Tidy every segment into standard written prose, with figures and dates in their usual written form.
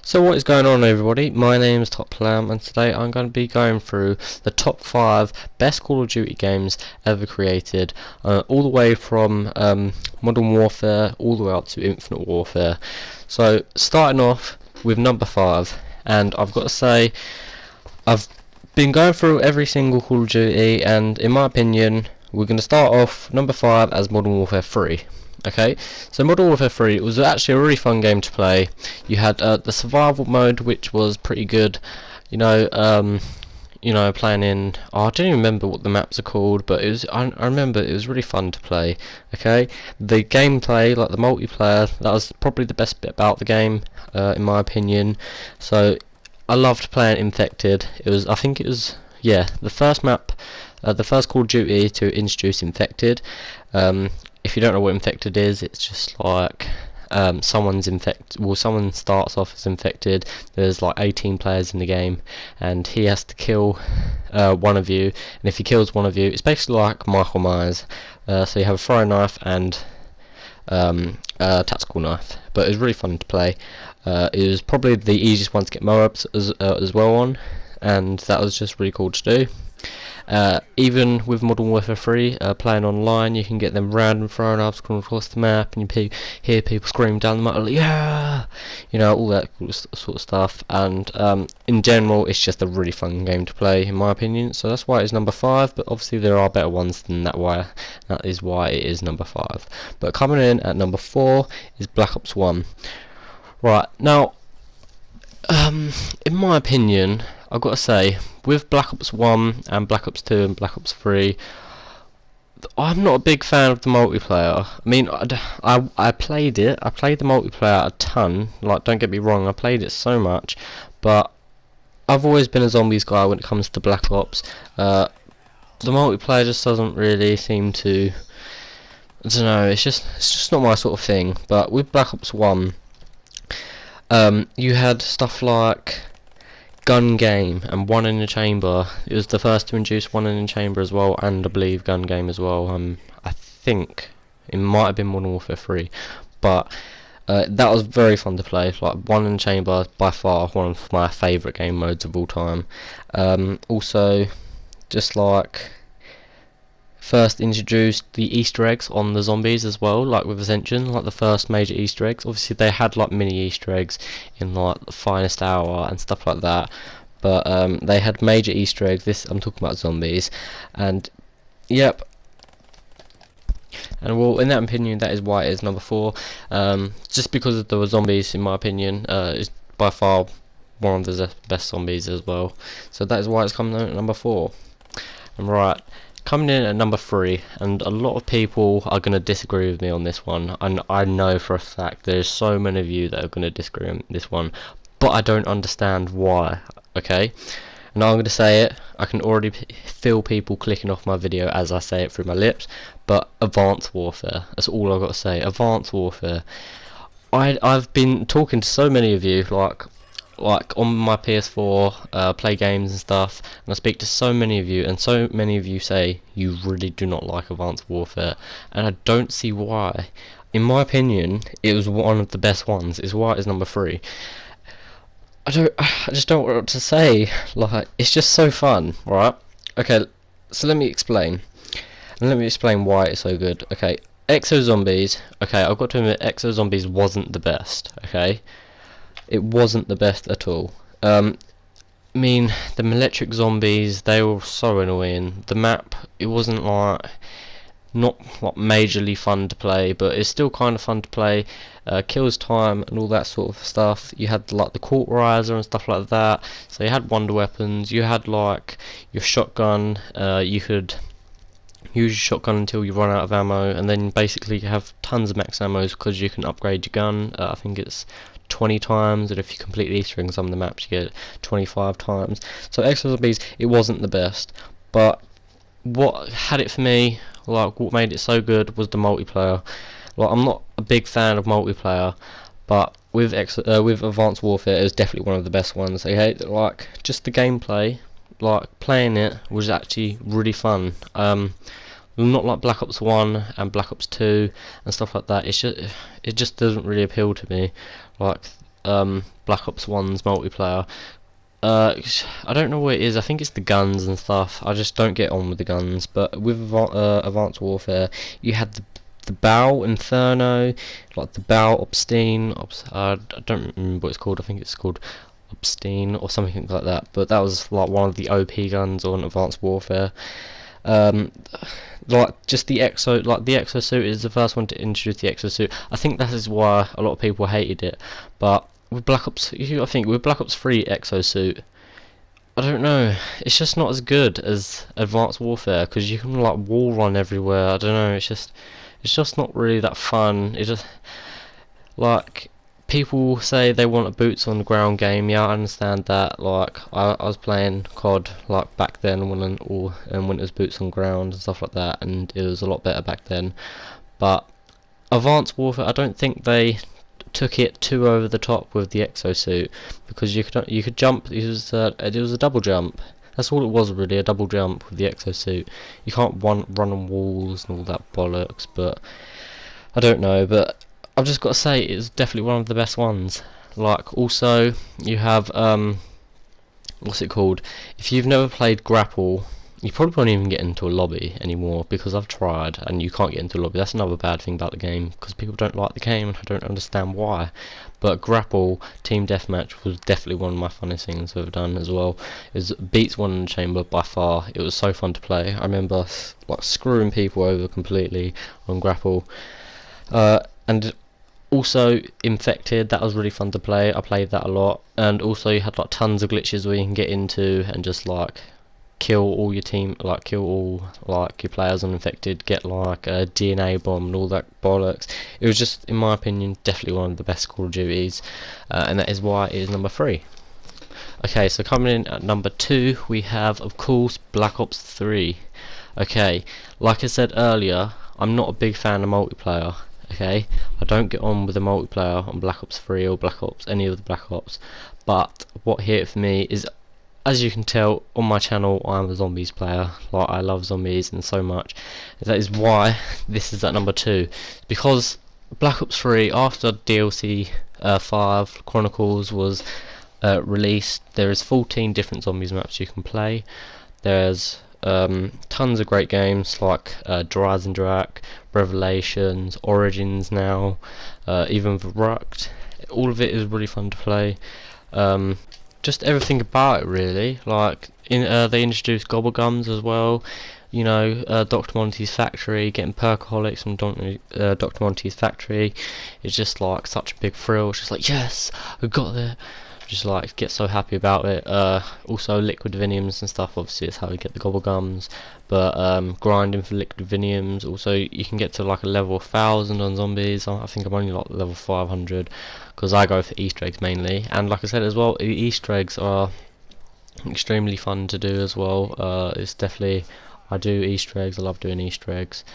So what is going on, everybody? My name is Top Lamb, and today I'm going to be going through the top 5 best Call of Duty games ever created, all the way from Modern Warfare all the way up to Infinite Warfare. So starting off with number 5, and I've got to say I've been going through every single Call of Duty, and in my opinion we're going to start off number 5 as Modern Warfare 3. Okay, so Modern Warfare 3 was actually a really fun game to play. You had the survival mode, which was pretty good. Playing in. Oh, I don't even remember what the maps are called, but it was. I remember it was really fun to play. Okay, the gameplay, like the multiplayer, that was probably the best bit about the game, in my opinion. So I loved playing Infected. It was. I think it was. Yeah, the first map, the first Call of Duty to introduce Infected. If you don't know what Infected is, it's just like someone's infected. Well, someone starts off as infected. There's like 18 players in the game, and he has to kill one of you. And if he kills one of you, it's basically like Michael Myers. So you have a throwing knife and a tactical knife. But it was really fun to play. It was probably the easiest one to get MOABs as well on, and that was just really cool to do. Even with Modern Warfare 3, playing online, you can get them random throwing knives coming across the map, and you hear people scream down the map, like, yeah, all that cool sort of stuff. And in general, it's just a really fun game to play, in my opinion. So that's why it's number 5. But obviously, there are better ones than that. That is why it is number 5. But coming in at number 4 is Black Ops 1. Right now, in my opinion, I've got to say, with Black Ops 1 and Black Ops 2 and Black Ops 3, I'm not a big fan of the multiplayer. I mean, I played it. I played the multiplayer a ton. Like, don't get me wrong, I played it so much, but I've always been a zombies guy when it comes to Black Ops. The multiplayer just doesn't really seem to. I don't know. It's just not my sort of thing. But with Black Ops 1, you had stuff like Gun Game and One in the Chamber. It was the first to introduce One in the Chamber as well, and I believe Gun Game as well. I think it might have been Modern Warfare 3, but that was very fun to play. Like, One in the Chamber, by far one of my favourite game modes of all time. Also, just like first introduced the Easter eggs on the zombies as well, like with Ascension, like the first major Easter eggs. Obviously they had like mini Easter eggs in like the Finest Hour and stuff like that, but they had major Easter eggs. I'm talking about zombies, and yep. And well, in that opinion, that is why it is number 4. Just because there were zombies, in my opinion, is by far one of the best zombies as well. So that is why it's coming in at number 4. And right, coming in at number 3, and a lot of people are going to disagree with me on this one, and I know for a fact there's so many of you that are going to disagree on this one, but I don't understand why. Okay, and I'm going to say it. I can already feel people clicking off my video as I say it through my lips, but Advanced Warfare. That's all I've got to say. Advanced Warfare. I've been talking to so many of you, like on my PS4, play games and stuff, and I speak to so many of you, and so many of you say you really do not like Advanced Warfare, and I don't see why. In my opinion, it was one of the best ones. It's why it's number 3. I just don't know what to say. Like, it's just so fun, right? Okay, so let me explain. And let me explain why it's so good. Okay, Exo Zombies. Okay, I've got to admit, Exo Zombies wasn't the best. Okay, it wasn't the best at all. I mean, the electric zombies, they were so annoying. The map, it wasn't not like majorly fun to play, but it's still kind of fun to play. Kills time and all that sort of stuff. You had like the cauterizer and stuff like that. So you had wonder weapons. You had like your shotgun. You could use your shotgun until you run out of ammo, and then basically you have tons of max ammos because you can upgrade your gun. I think it's 20 times, and if you complete the Easter egg on some of the maps you get 25 times. So Exo Zombies, it wasn't the best, but what had it for me, like what made it so good, was the multiplayer. Like, I'm not a big fan of multiplayer, but with Advanced Warfare, it was definitely one of the best ones. Okay, like just the gameplay, like playing it was actually really fun. Not like Black Ops 1 and Black Ops 2 and stuff like that. It just doesn't really appeal to me. Like, Black Ops 1's multiplayer. I don't know what it is. I think it's the guns and stuff. I just don't get on with the guns. But with Advanced Warfare, you had the Bow Inferno, like the Bow Obscene. I don't remember what it's called. I think it's called Obscene or something like that. But that was like one of the OP guns on Advanced Warfare. Um, like just the exosuit is the first one to introduce the exosuit. I think that is why a lot of people hated it. But with Black Ops, I think with Black Ops 3 exosuit, I don't know. It's just not as good as Advanced Warfare because you can like wall run everywhere. I don't know. It's just not really that fun. It just like people say they want a boots on the ground game. Yeah, I understand that. Like I was playing COD like back then when when it was boots on ground and stuff like that, and it was a lot better back then. But Advanced Warfare, I don't think they took it too over the top with the exosuit because you could jump. It was a double jump. That's all it was really, a double jump with the exosuit. You can't run on walls and all that bollocks. But I don't know. But I've just got to say it's definitely one of the best ones. Like also you have what's it called? If you've never played Grapple, you probably won't even get into a lobby anymore because I've tried and you can't get into a lobby. That's another bad thing about the game because people don't like the game and I don't understand why. But Grapple Team Deathmatch was definitely one of my funnest things I've ever done as well. It beats One in the Chamber by far. It was so fun to play. I remember like screwing people over completely on Grapple. And also Infected, that was really fun to play. I played that a lot. And also you had like tons of glitches where you can get into and just like kill all your team, like kill all like your players on Infected, get like a DNA bomb and all that bollocks. It was just, in my opinion, definitely one of the best Call of Duties, and that is why it is number 3. Okay, so coming in at number 2, we have, of course, Black Ops 3. Okay, like I said earlier, I'm not a big fan of multiplayer. Okay, I don't get on with the multiplayer on Black Ops 3 or Black Ops, any of the Black Ops. But what hit for me is, as you can tell on my channel, I'm a zombies player. Like I love zombies and so much. That is why this is at number 2. Because Black Ops 3, after DLC 5 Chronicles was released, there is 14 different zombies maps you can play. There's tons of great games like Dryzen Drak, Revelations, Origins now, even Verrucked. All of it is really fun to play. Just everything about it really. Like they introduced Gobblegums as well. You know, Dr. Monty's Factory, getting perkaholics from Dr. Monty's Factory. It's just like such a big thrill. It's just like, yes, I got there. Just like get so happy about it. Also Liquid Viniums and stuff, obviously it's how you get the Gobblegums. But grinding for Liquid Viniums. Also you can get to like a level 1000 on zombies. I think I'm only like level 500 because I go for Easter eggs mainly. And like I said as well, Easter eggs are extremely fun to do as well. It's definitely, I do Easter eggs. I love doing Easter eggs.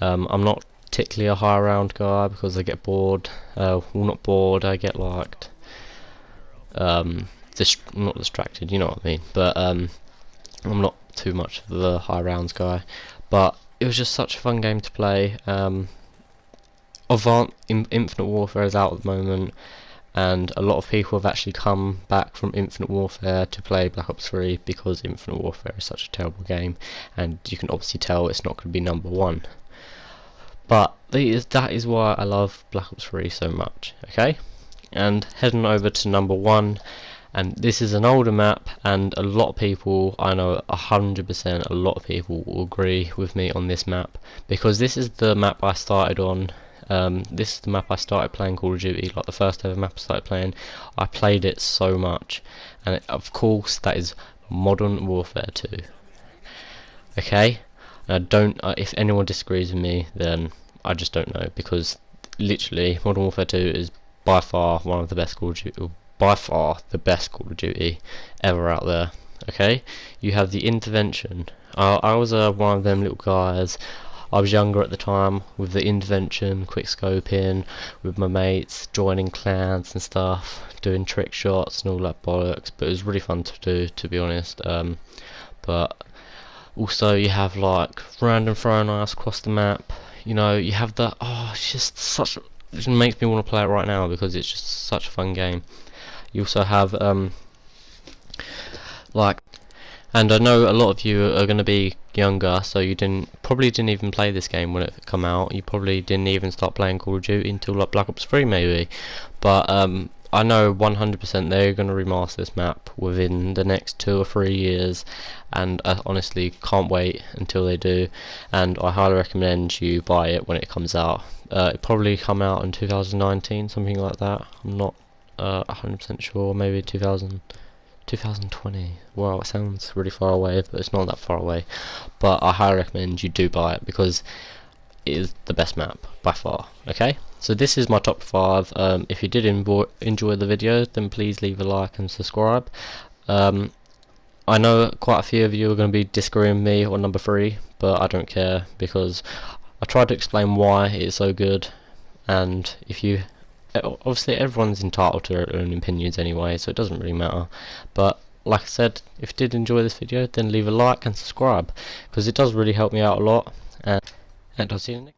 I'm not particularly a high round guy because I get bored. Well, not bored. I get like not distracted, you know what I mean. But I'm not too much of the high rounds guy. But it was just such a fun game to play. Infinite Warfare is out at the moment, and a lot of people have actually come back from Infinite Warfare to play Black Ops 3 because Infinite Warfare is such a terrible game, and you can obviously tell it's not going to be number 1. But that is why I love Black Ops 3 so much. Okay, and heading over to number 1, and this is an older map, and a lot of people, I know 100%, a lot of people will agree with me on this map because this is the map I started on. This is the map I started playing Call of Duty, like the first ever map I started playing. I played it so much, and of course that is Modern Warfare 2. Okay, and I don't. If anyone disagrees with me, then I just don't know, because literally Modern Warfare 2 is by far one of the best Call of Duty, by far the best Call of Duty ever out there. Okay, you have the Intervention. I was one of them little guys. I was younger at the time with the Intervention, quick scoping with my mates, joining clans and stuff, doing trick shots and all that bollocks. But it was really fun to do, to be honest. But also you have like random throwing knives across the map. You know, you have the it's just such it makes me want to play it right now because it's just such a fun game. You also have like, and I know a lot of you are going to be younger, so you probably didn't even play this game when it come out. You probably didn't even start playing Call of Duty until like Black Ops 3 maybe. But I know 100% they're going to remaster this map within the next 2 or 3 years, and I honestly can't wait until they do. And I highly recommend you buy it when it comes out. It probably come out in 2019, something like that. I'm not 100% sure. Maybe 2020. Wow, it sounds really far away, but it's not that far away. But I highly recommend you do buy it because it is the best map by far. Okay, so this is my top 5. If you did enjoy the video, then please leave a like and subscribe. I know quite a few of you are going to be disagreeing with me on number 3, but I don't care because I tried to explain why it's so good. And if you obviously everyone's entitled to their own opinions anyway, so it doesn't really matter. But like I said, if you did enjoy this video, then leave a like and subscribe because it does really help me out a lot. And I'll see you next